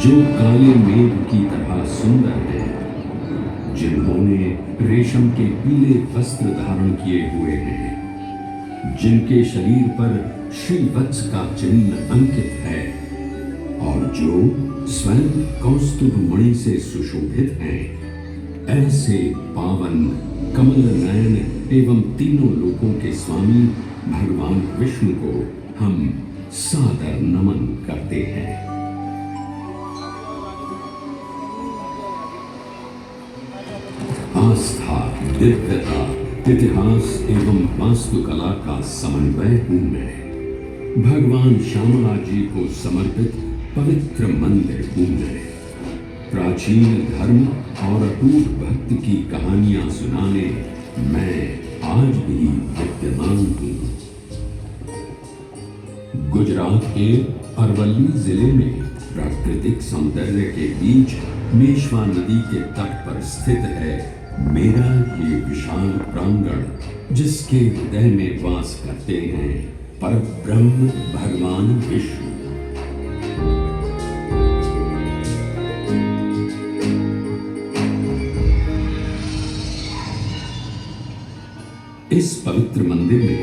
जो काले मेघ की तरह सुंदर है, जिन्होंने रेशम के पीले वस्त्र धारण किए हुए हैं, जिनके शरीर पर श्रीवत्स का चिन्ह अंकित है और जो स्वयं कौस्तुभ मणि से सुशोभित हैं, ऐसे पावन कमल नयन एवं तीनों लोकों के स्वामी भगवान विष्णु को हम सादर नमन करते हैं। आस्था, दिव्यता, इतिहास एवं वास्तुकला का समन्वय हूं मैं। भगवान श्यामला जी को समर्पित पवित्र मंदिर हूं मैं। प्राचीन धर्म और अटूट भक्ति की कहानियां सुनाने मैं आज भी विद्यमान हूं। गुजरात के अरवल्ली जिले में प्राकृतिक सौंदर्य के बीच मेश्वा नदी के तट पर स्थित है मेरा ये विशाल प्रांगण, जिसके हृदय में वास करते हैं परब्रह्म भगवान विष्णु। इस पवित्र मंदिर में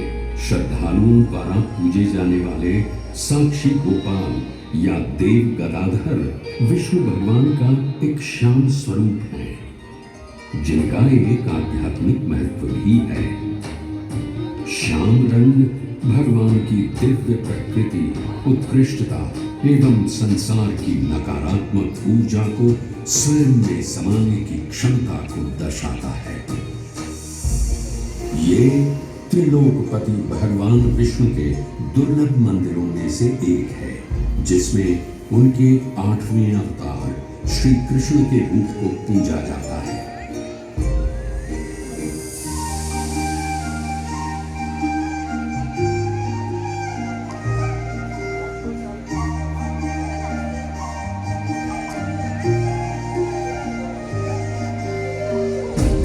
श्रद्धालुओं द्वारा पूजे जाने वाले साक्षी गोपाल या देव गदाधर विष्णु भगवान का एक श्याम स्वरूप है, जिनका एक आध्यात्मिक महत्व भी है। श्याम रंग भगवान की दिव्य प्रकृति, उत्कृष्टता एवं संसार की नकारात्मक ऊर्जा को स्वयं में समाने की क्षमता को दर्शाता है। ये त्रिलोकपति भगवान विष्णु के दुर्लभ मंदिरों में से एक है, जिसमें उनके 8वें अवतार श्री कृष्ण के रूप को पूजा जाता है।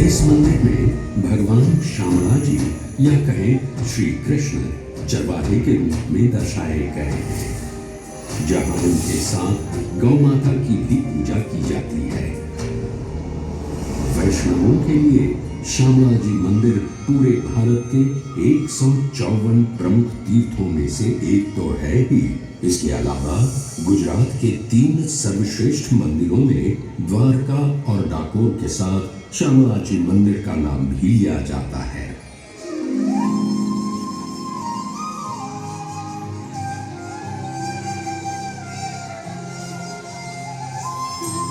इस मंदिर में भगवान श्यामला जी या कहें श्री कृष्ण चरवाहे के रूप में दर्शाए गए हैं, जहां उनके साथ गौ माता की भी पूजा की जाती है। वैष्णवों के लिए श्यामला जी मंदिर पूरे भारत के 154 प्रमुख तीर्थों में से एक तो है ही। इसके अलावा गुजरात के 3 सर्वश्रेष्ठ मंदिरों में द्वारका और डाकोर के साथ श्यामला जी मंदिर का नाम भी लिया जाता है।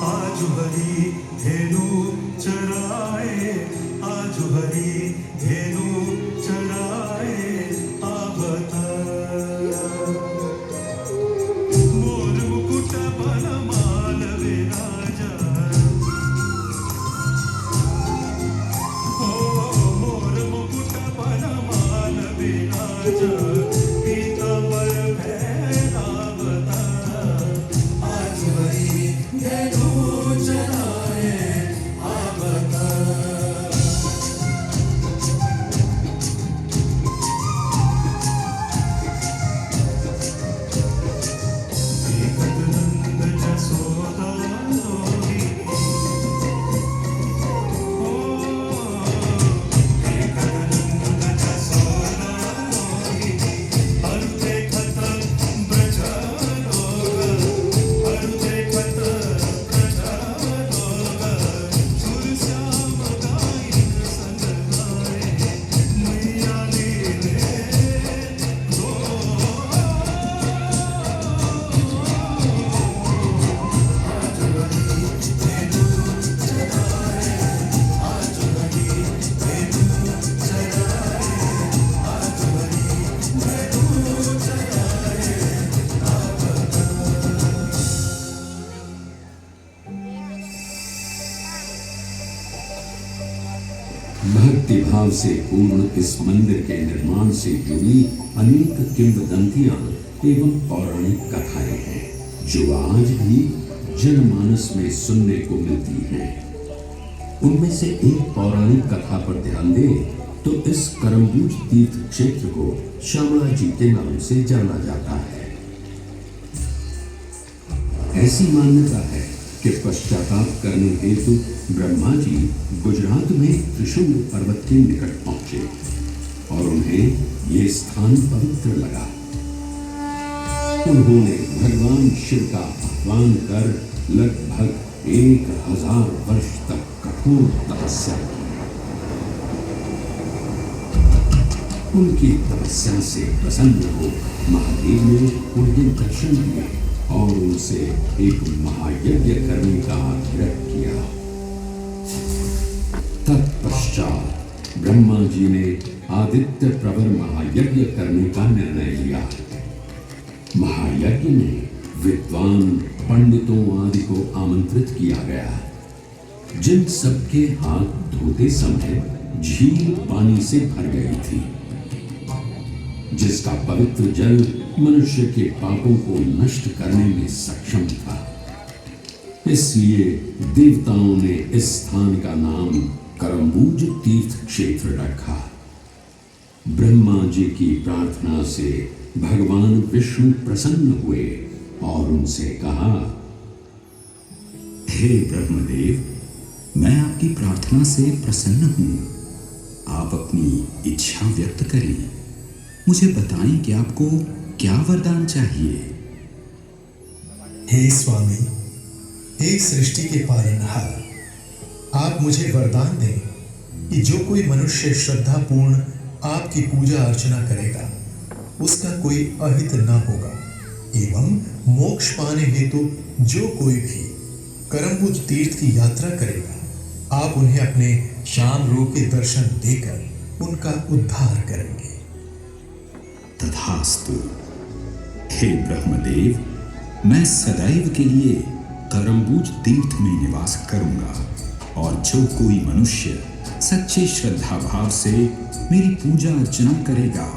आज हरी धेनु चराए, आज हरी धेनु चराए आवता। मोर मुकुट बनमाल विराजा, ओ मोर मुकुट बनमाल विराजा, पीतांबर फैलावता। आज हरी धेनु चराए आवता। देखत नंद जसोदा लोरी, ओ देखत नंद जसोदा लोरी, हर देखत ब्रज लोग, हर देखत ब्रज लोग, सुरश्याम गायन संग गाए, मैया लीले दो। भक्ति भाव से पूर्ण इस मंदिर के निर्माण से जुड़ी अनेक किंवदंतियां एवं पौराणिक कथाएं हैं, जो आज भी जनमानस में सुनने को मिलती हैं। उनमें से एक पौराणिक कथा पर ध्यान दें तो इस करमबूज तीर्थ क्षेत्र को श्यामला जी के नाम से जाना जाता है। ऐसी मान्यता है कि पश्चाताप करने हेतु ब्रह्मा जी गुजरात में त्रिशूल पर्वत के निकट पहुंचे और उन्हें ये स्थान पवित्र लगा। उन्होंने भगवान शिव का आह्वान कर लगभग 1000 वर्ष तक कठोर तपस्या की। उनकी तपस्या से प्रसन्न हो महादेव ने उन्हें दर्शन दिए और उनसे एक महायज्ञ करने का आग्रह किया। तत्पश्चात ब्रह्मा जी ने आदित्य प्रवर महायज्ञ करने का निर्णय लिया। महायज्ञ में विद्वान पंडितों आदि को आमंत्रित किया गया, जिन सबके हाथ धोते समय झील पानी से भर गई थी, जिसका पवित्र जल मनुष्य के पापों को नष्ट करने में सक्षम था। इसलिए देवताओं ने इस स्थान का नाम करम्बूज तीर्थ क्षेत्र रखा। ब्रह्मा जी की प्रार्थना से भगवान विष्णु प्रसन्न हुए और उनसे कहा, हे ब्रह्मदेव, मैं आपकी प्रार्थना से प्रसन्न हूं। आप अपनी इच्छा व्यक्त करें। मुझे बताएं कि आपको क्या वरदान चाहिए। हे स्वामी, हे सृष्टि के पालनहार, आप मुझे वरदान दें कि जो कोई मनुष्य श्रद्धापूर्ण आपकी पूजा अर्चना करेगा उसका कोई अहित न होगा, एवं मोक्ष पाने हेतु जो कोई भी करम्बुज तीर्थ की यात्रा करेगा आप उन्हें अपने शाम रूप के दर्शन देकर उनका उद्धार करेंगे। तथास्तु। हे ब्रह्मदेव, मैं सदैव के लिए करम्बूज तीर्थ में निवास करूंगा और जो कोई मनुष्य सच्चे श्रद्धा भाव से मेरी पूजा अर्चना करेगा,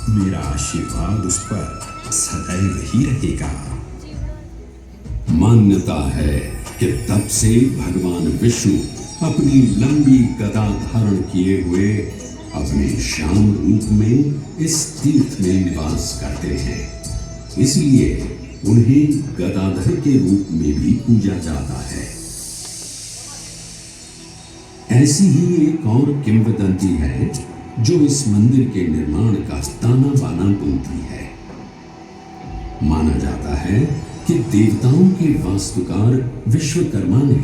मेरा आशीर्वाद उस पर सदैव ही रहेगा। मान्यता है कि तब से भगवान विष्णु अपनी लंबी गदा धारण किए हुए अपने श्याम रूप में इस तीर्थ में निवास करते हैं। इसलिए उन्हें गदाधर के रूप में भी पूजा जाता है। ऐसी ही एक और किंवदंती है जो इस मंदिर के निर्माण का ताना बाना बुनती है। माना जाता है कि देवताओं के वास्तुकार विश्वकर्मा ने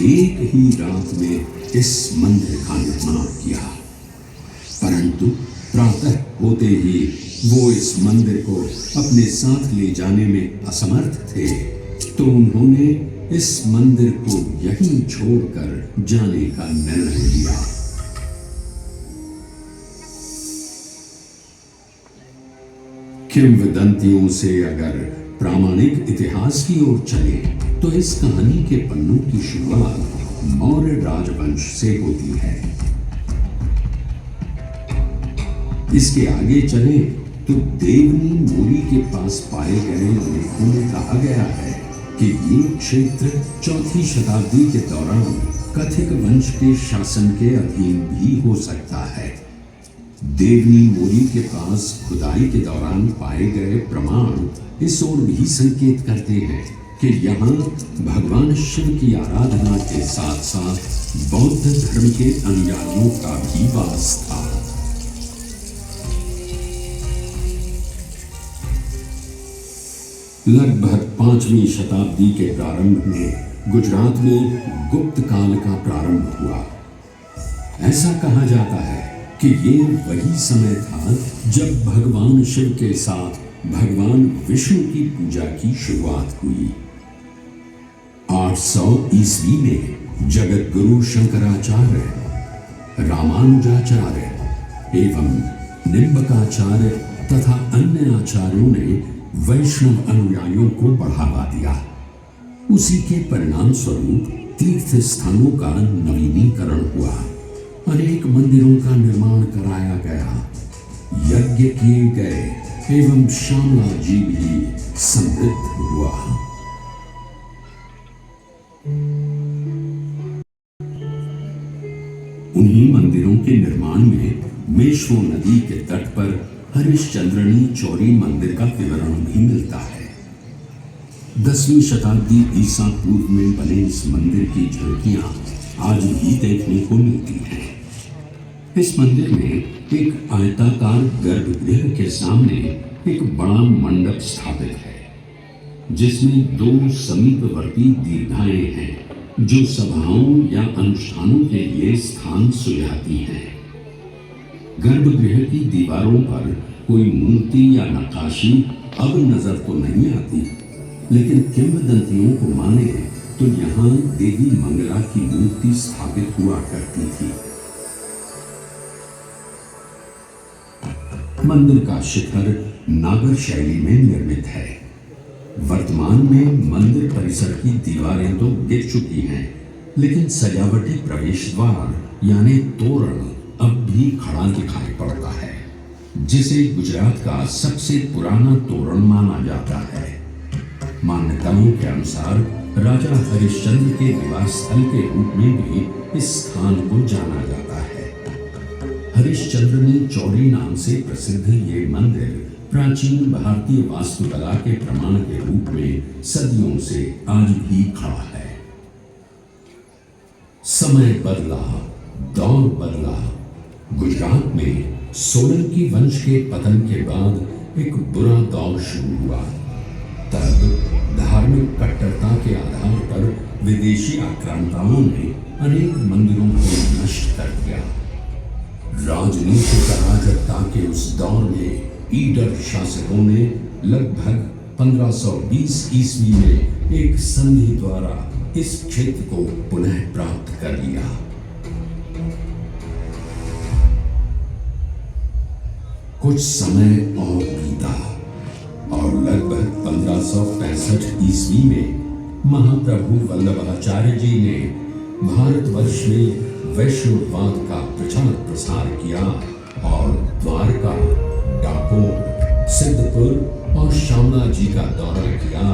एक ही रात में इस मंदिर का निर्माण किया, परंतु प्रातः होते ही वो इस मंदिर को अपने साथ ले जाने में असमर्थ थे, तो उन्होंने इस मंदिर को यहीं छोड़कर जाने का निर्णय लिया। किंवदंतियों से अगर प्रामाणिक इतिहास की ओर चले तो इस कहानी के पन्नों की शुरुआत मौर्य राजवंश से होती है। इसके आगे चले तो देवनी मोरी के पास पाए गए लेखों में कहा गया है कि ये क्षेत्र 4वीं शताब्दी के दौरान कथिक वंश के शासन के अधीन भी हो सकता है। देवनी मोरी के पास खुदाई के दौरान पाए गए प्रमाण इस ओर भी संकेत करते हैं कि यहाँ भगवान शिव की आराधना के साथ साथ बौद्ध धर्म के अनुयायियों का भी वास था। लगभग 5वीं शताब्दी के प्रारंभ में गुजरात में गुप्त काल का प्रारंभ हुआ। ऐसा कहा जाता है कि ये वही समय था जब भगवान शिव के साथ भगवान विष्णु की पूजा की शुरुआत हुई। 800 ईस्वी में जगत गुरु शंकराचार्य, रामानुजाचार्य एवं निम्बकाचार्य तथा अन्य आचार्यों ने वैष्णव अनुयायियों को बढ़ावा दिया। उसी के परिणाम स्वरूप तीर्थ स्थानों का नवीनीकरण हुआ, अनेक मंदिरों का निर्माण कराया गया, यज्ञ किए गए एवं श्यामला जी भी समृद्ध हुआ। उन्हीं मंदिरों के निर्माण में मेश्वो नदी के तट पर हरिश्चंद्रनी चौरी मंदिर का विवरण भी मिलता है। 10वीं शताब्दी ईसा पूर्व में बने इस मंदिर की झलकियां आज भी देखने को मिलती हैं। इस मंदिर में एक आयताकार गर्भगृह के सामने एक बड़ा मंडप स्थापित है, जिसमें 2 समीपवर्ती दीर्घाएं हैं जो सभाओं या अनुष्ठानों के लिए स्थान सुझाती हैं। गर्भगृह की दीवारों पर कोई मूर्ति या नक्काशी अब नजर तो नहीं आती, लेकिन किंवदंतियों को माने तो यहाँ देवी मंगला की मूर्ति स्थापित हुआ करती थी। मंदिर का शिखर नागर शैली में निर्मित है। वर्तमान में मंदिर परिसर की दीवारें तो गिर चुकी हैं, लेकिन सजावटी प्रवेश द्वार यानी तोरण अब भी खड़ा दिखाई पड़ता है, जिसे गुजरात का सबसे पुराना तोरण माना जाता है। मान्यताओं के अनुसार राजा हरिश्चंद्र के निवास स्थल के रूप में भी इस स्थान को जाना जाता है। हरिश्चंद्र ने चौरी नाम से प्रसिद्ध ये मंदिर प्राचीन भारतीय वास्तुकला के प्रमाण के रूप में सदियों से आज भी खड़ा है। समय बदला, दौर बदला। गुजरात में सोलंकी वंश के पतन के बाद एक बुरा दौर शुरू हुआ। तब धार्मिक कट्टरता के आधार पर विदेशी आक्रांताओं ने अनेक मंदिरों को नष्ट कर दिया। राजनीतिक अराजकता के उस दौर में ईडर शासकों ने लगभग 1520 ईस्वी में एक संधि द्वारा इस क्षेत्र को पुनः प्राप्त कर लिया। कुछ समय और बीता और लगभग 1565 ईस्वी में महाप्रभु वल्लभाचार्य जी ने भारतवर्ष में वैष्णववाद का प्रचार प्रसार किया और द्वारका, डाकोर, सिद्धपुर और शामला जी का दौरा किया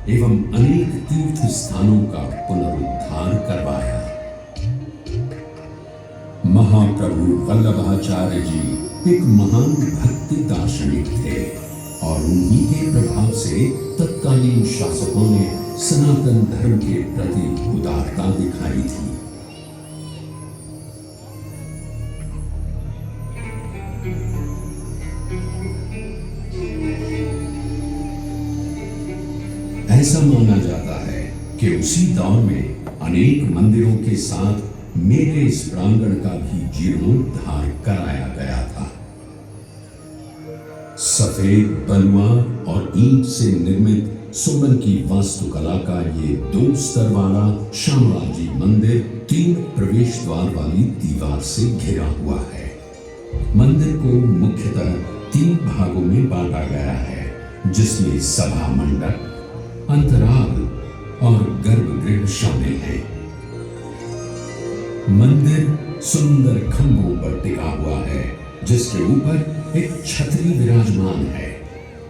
एवं अनेक तीर्थ स्थानों का पुनरुद्धार करवाया। महाप्रभु वल्लभाचार्य जी एक महान भक्ति दार्शनिक थे और उन्हीं के प्रभाव से तत्कालीन शासकों ने सनातन धर्म के प्रति उदारता दिखाई थी। ऐसा माना जाता है कि उसी दौर में अनेक मंदिरों के साथ मेरे इस प्रांगण का भी जीर्णोद्धार कराया गया था। सफेद बलुआ और ईंट से निर्मित सोलंकी वास्तुकला का ये 2 स्तर वाला शामला जी मंदिर 3 प्रवेश द्वार वाली दीवार से घिरा हुआ है। मंदिर को मुख्यतः 3 भागों में बांटा गया है, जिसमें सभा मंडप, अंतराल और गर्भगृह शामिल है। मंदिर सुंदर खंभों पर टिका हुआ है, जिसके ऊपर एक छतरी विराजमान है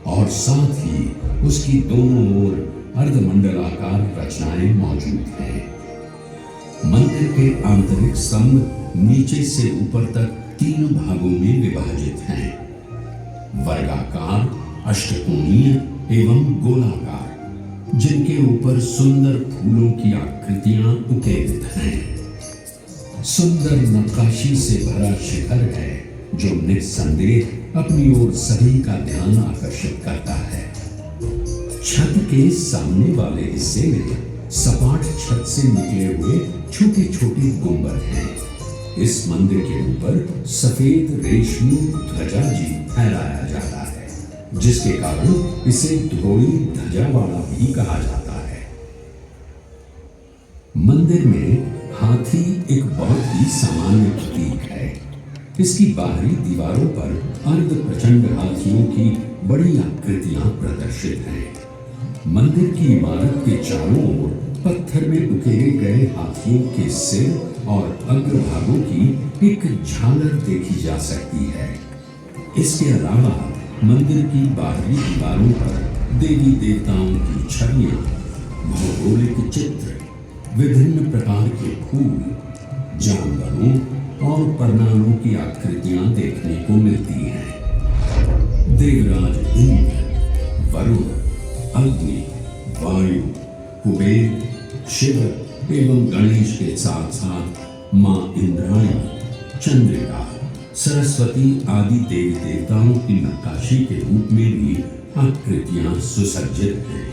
और साथ ही उसकी दोनों ओर अर्धमंडलाकार रचनाएं मौजूद हैं। मंदिर के आंतरिक स्तंभ नीचे से ऊपर तक 3 भागों में विभाजित हैं: वर्गाकार, अष्टकोणीय एवं गोलाकार, जिनके ऊपर सुंदर फूलों की आकृतियां उकेरित हैं। सुंदर नक्काशी से भरा शिखर है जो निस्संदेह अपनी ओर सभी का ध्यान आकर्षित करता है। छत के सामने वाले हिस्से में सपाट छत से निकले हुए छोटे छोटे गुंबद हैं। इस मंदिर के ऊपर सफेद रेशमी ध्वजा जी फहराया जाता है, जिसके कारण इसे ध्रुवी ध्वजा वाला भी कहा जाता है। मंदिर में हाथी एक बहुत ही सामान्य प्रतीक है। इसकी बाहरी दीवारों पर अर्ध प्रचंड हाथियों की बड़ी आकृतियां प्रदर्शित हैं। मंदिर की इमारत के चारों ओर पत्थर में उकेरे गए हाथियों के सिर और अग्रभागों की एक झालर देखी जा सकती है। इसके अलावा मंदिर की बाहरी दीवारों पर देवी देवताओं की छवियां, भौगोलिक चित्र, विभिन्न प्रकार के फूल, जानवरों और परनालों की आकृतियां देखने को मिलती हैं। देवराज इंद्र, वरुण, अग्नि, वायु, कुबेर, शिव एवं गणेश के साथ साथ मां इंद्राणी, चंद्रिका, सरस्वती आदि देवी देवताओं की नक्काशी के रूप में भी आकृतियां सुसज्जित हैं।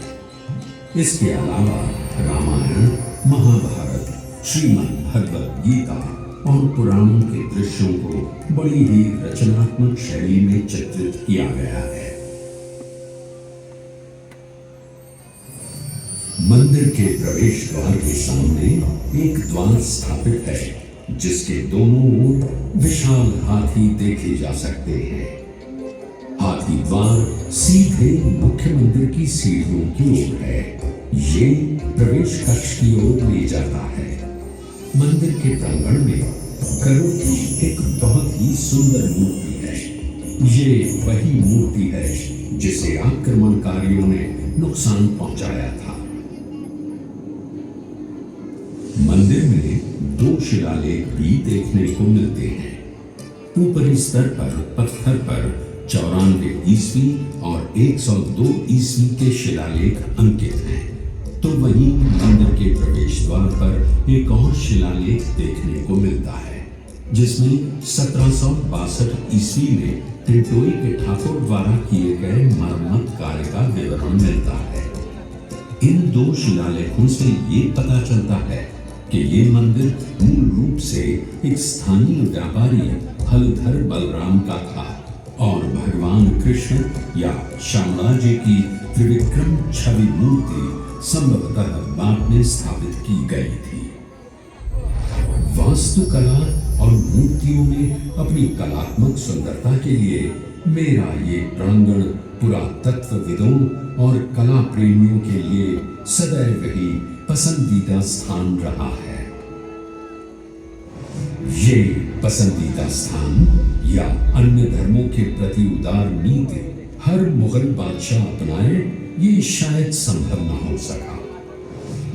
इसके अलावा रामायण, महाभारत, श्रीमद् भगवद गीता और पुराणों के दृश्यों को बड़ी ही रचनात्मक शैली में चित्रित किया गया है। मंदिर के प्रवेश द्वार के सामने एक द्वार स्थापित है जिसके दोनों ओर विशाल हाथी देखे जा सकते हैं। हाथी द्वार सीधे मुख्य मंदिर की सीढ़ियों की ओर है। ये प्रवेश कक्ष की ओर ले जाता है। मंदिर के प्रांगण में गरुड़ की एक बहुत ही सुंदर मूर्ति है। ये वही मूर्ति है जिसे आक्रमणकारियों ने नुकसान पहुंचाया था। मंदिर में 2 शिलालेख भी देखने को मिलते हैं। ऊपरी स्तर पर पत्थर पर 94 ईस्वी और 102 ईस्वी के शिलालेख अंकित हैं। तो वहीं मंदिर के प्रवेश द्वार पर एक और शिलालेख देखने को मिलता है जिसमें 1762 ईस्वी में टिंटोई के ठाकुर द्वारा किए गए मरम्मत कार्य का विवरण मिलता है। इन 2 शिलालेखों से ये पता चलता है कि ये मंदिर मूल रूप से एक स्थानीय व्यापारी हलधर बलराम का था और भगवान कृष्ण या श्यामला जी की त्रिविक्रम छवि मूर्ति संभवतः बाद में स्थापित की गई थी। वास्तुकला और मूर्तियों में अपनी कलात्मक सुंदरता के लिए मेरा ये प्रांगण पुरातत्वविदों और कला प्रेमियों के लिए सदैव ही पसंदीदा स्थान रहा है। ये पसंदीदा स्थान या अन्य धर्मों के प्रति उदार नीति हर मुगल बादशाह अपनाए, ये शायद संभव न हो सका।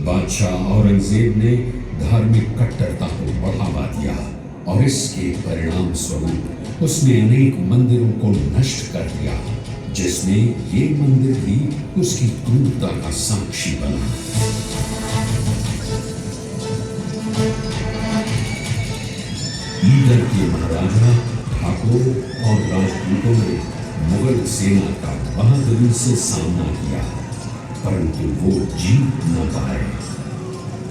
बादशाह औरंगजेब ने धार्मिक कट्टरता को बढ़ावा दिया और इसके परिणाम स्वरूप उसने अनेक मंदिरों को नष्ट कर दिया, जिसमें ये मंदिर भी उसकी क्रूरता का साक्षी बना। ईडर के महाराजा, ठाकुर और राजपूतों ने मुगल सेना का बहादुरी से सामना किया, परंतु वो जीत न पाए।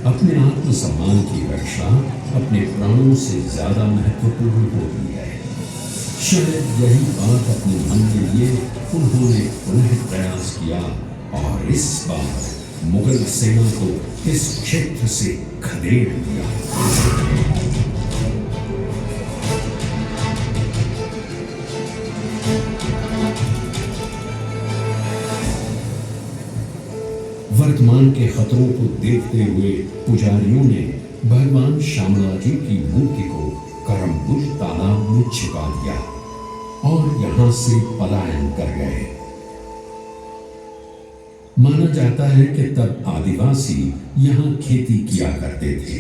अपने आत्मसम्मान की रक्षा अपने प्राणों से ज्यादा महत्वपूर्ण होती है। शायद यही बात अपने मन के लिए उन्होंने पुनः प्रयास किया और इस बार मुगल सेना को इस क्षेत्र से खदेड़ दिया। वर्तमान के खतरों को देखते हुए पुजारियों ने भगवान श्यामला जी की मूर्ति को करमबुज तालाब में छिपा दिया और यहां से पलायन कर गए। माना जाता है कि तब आदिवासी यहां खेती किया करते थे।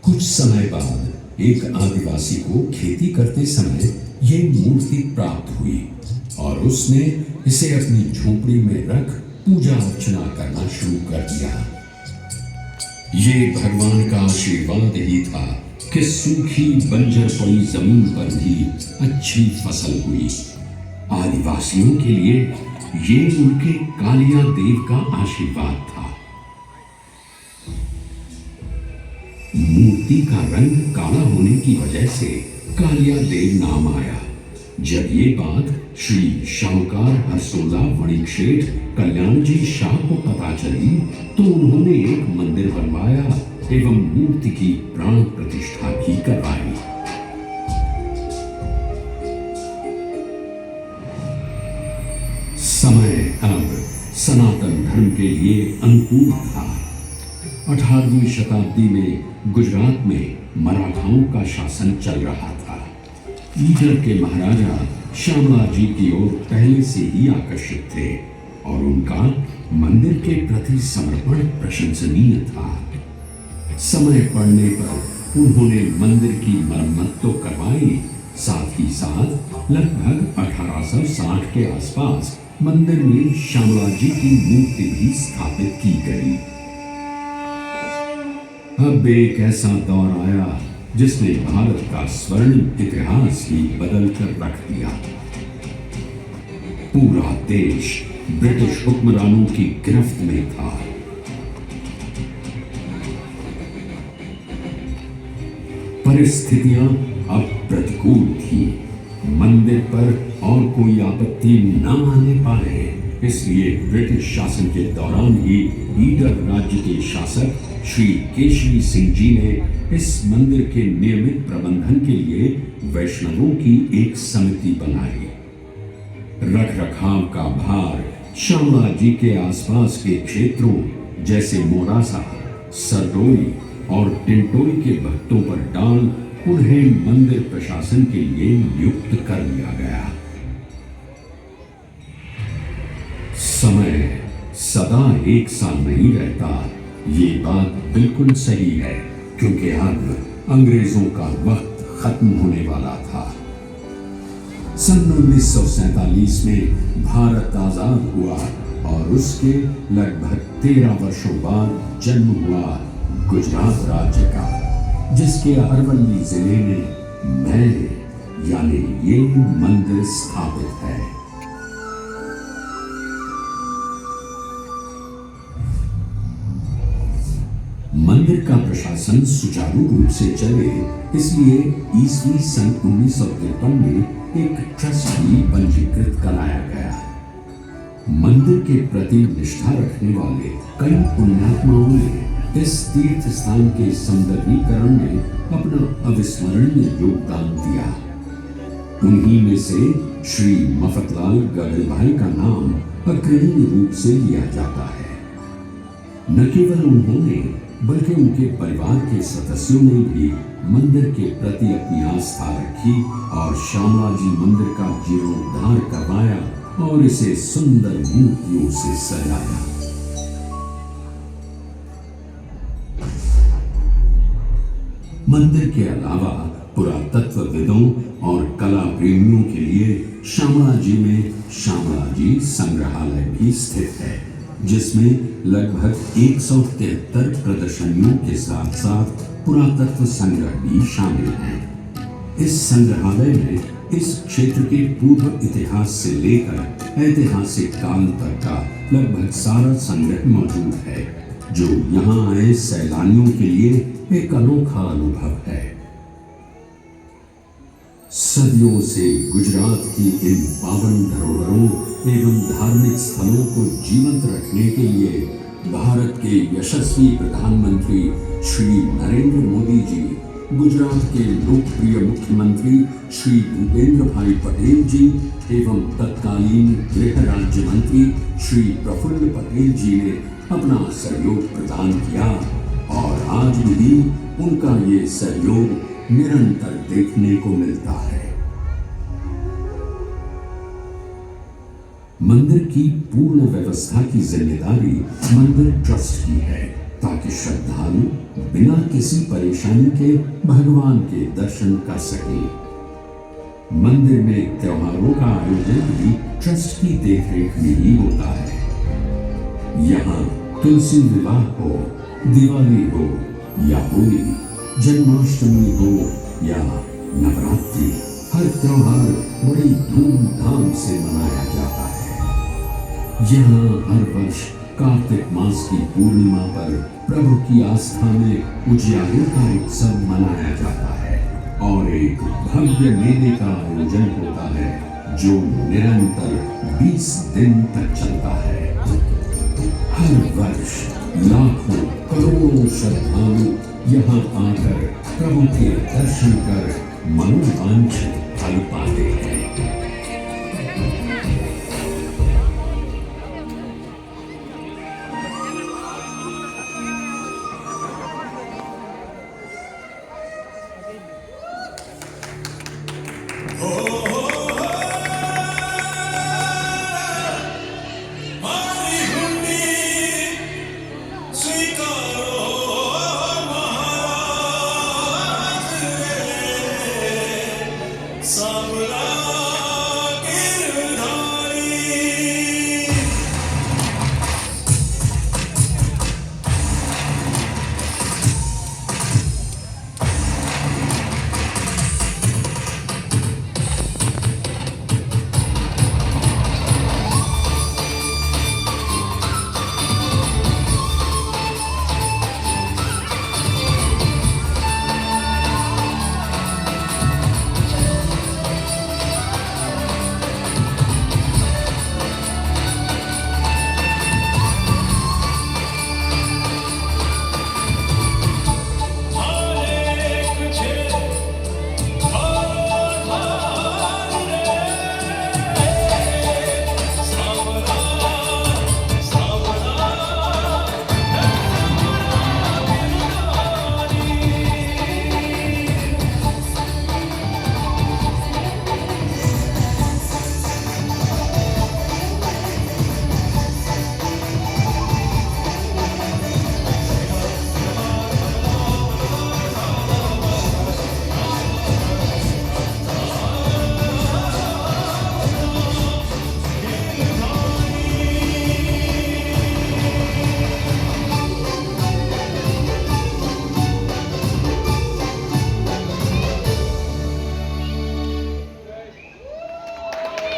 कुछ समय बाद एक आदिवासी को खेती करते समय यह मूर्ति प्राप्त हुई और उसने इसे अपनी झोपड़ी में रख पूजा अर्चना करना शुरू कर दिया। ये भगवान का आशीर्वाद ही था कि सूखी बंजर पड़ी जमीन पर भी अच्छी फसल हुई। आदिवासियों के लिए ये उनके कालिया देव का आशीर्वाद था। मूर्ति का रंग काला होने की वजह से कालिया देव नाम आया। जब ये बात श्री शाहूकार हरसोला वणिक कल्याण जी शाह को पता चली तो उन्होंने एक मंदिर बनवाया एवं मूर्ति की प्राण प्रतिष्ठा भी करवाई। समय अब सनातन धर्म के लिए अनुकूल था। 18वीं शताब्दी में गुजरात में मराठाओं का शासन चल रहा था। ईडर के महाराजा श्यामला जी की ओर पहले से ही आकर्षित थे और उनका मंदिर के प्रति समर्पण प्रशंसनीय था। समय पड़ने पर उन्होंने मंदिर की मरम्मत तो करवाई, साथ ही साथ लगभग 1860 के आसपास मंदिर में श्यामला जी की मूर्ति भी स्थापित की गई। अब एक ऐसा दौर आया जिसने भारत का स्वर्णिम इतिहास ही बदल कर रख दिया। पूरा देश ब्रिटिश हुक्मरानों की गिरफ्त में था। परिस्थितियां अब प्रतिकूल थी। मंदिर पर और कोई आपत्ति न आने पाए, इसलिए ब्रिटिश शासन के दौरान ही ईडर राज्य के शासक श्री केशरी सिंह जी ने इस मंदिर के नियमित प्रबंधन के लिए वैष्णवों की एक समिति बनाई। रख रखाव का भार श्यामला जी के आसपास के क्षेत्रों जैसे मोरासा, सरडोई और टिंटोई के भक्तों पर डाल उन्हें मंदिर प्रशासन के लिए नियुक्त कर लिया गया। समय सदा एक सा नहीं रहता, ये बात बिल्कुल सही है, क्योंकि अब अंग्रेजों का वक्त खत्म होने वाला था। सन 1947 में भारत आजाद हुआ और उसके लगभग 13 वर्षों बाद जन्म हुआ गुजरात राज्य का, जिसके अरवल्ली जिले में मैं यानी ये मंदिर स्थापित है। मंदिर का प्रशासन सुचारू रूप से चले, इसलिए ईस्वी सन 1953 में एक ट्रस्ट भी पंजीकृत कराया गया। मंदिर के प्रति निष्ठा रखने वाले कई पुण्यात्माओं ने इस तीर्थ स्थान के सौंदर्यीकरण में अपना अविस्मरणीय योगदान दिया। उन्हीं में से श्री मफतलाल गगलभाई का नाम अग्रणी रूप से लिया जाता है। न केवल उन्होंने बल्कि उनके परिवार के सदस्यों ने भी मंदिर के प्रति अपनी आस्था रखी और श्यामला जी मंदिर का जीर्णोद्धार करवाया और इसे सुंदर मूर्तियों से सजाया। मंदिर के अलावा पुरातत्वविदों और कला प्रेमियों के लिए श्यामला जी में श्यामला जी संग्रहालय भी स्थित है, जिसमें लगभग 173 प्रदर्शनियों के साथ साथ पुरातत्व संग्रह भी शामिल हैं। इस संग्रहालय में इस क्षेत्र के पूर्व इतिहास से लेकर ऐतिहासिक काल तक का लगभग सारा संग्रह मौजूद है, जो यहाँ आए सैलानियों के लिए एक अनोखा अनुभव है। सदियों से गुजरात की इन पावन धरोहरों एवं धार्मिक स्थलों को जीवंत रखने के लिए भारत के यशस्वी प्रधानमंत्री श्री नरेंद्र मोदी जी, गुजरात के लोकप्रिय मुख्यमंत्री श्री भूपेंद्र भाई पटेल जी एवं तत्कालीन गृह राज्य मंत्री श्री प्रफुल्ल पटेल जी ने अपना सहयोग प्रदान किया और आज भी उनका ये सहयोग निरंतर देखने को मिलता है। मंदिर की पूर्ण व्यवस्था की जिम्मेदारी मंदिर ट्रस्ट की है, ताकि श्रद्धालु बिना किसी परेशानी के भगवान के दर्शन कर सके। मंदिर में त्योहारों का आयोजन भी ट्रस्ट की देखरेख में ही होता है। यहाँ तुलसी विवाह हो, दिवाली हो या होली, जन्माष्टमी हो या नवरात्रि, हर त्योहार बड़ी धूमधाम से मनाया जाता है। यहाँ हर वर्ष कार्तिक मास की पूर्णिमा पर प्रभु की आस्था में उजियारे का उत्सव मनाया जाता है और एक भव्य मेले का आयोजन होता है, जो निरंतर 20 दिन तक चलता है। हर वर्ष लाखों करोड़ों श्रद्धालु यहाँ आकर प्रभु के दर्शन कर मनोवांछित फल पाते हैं।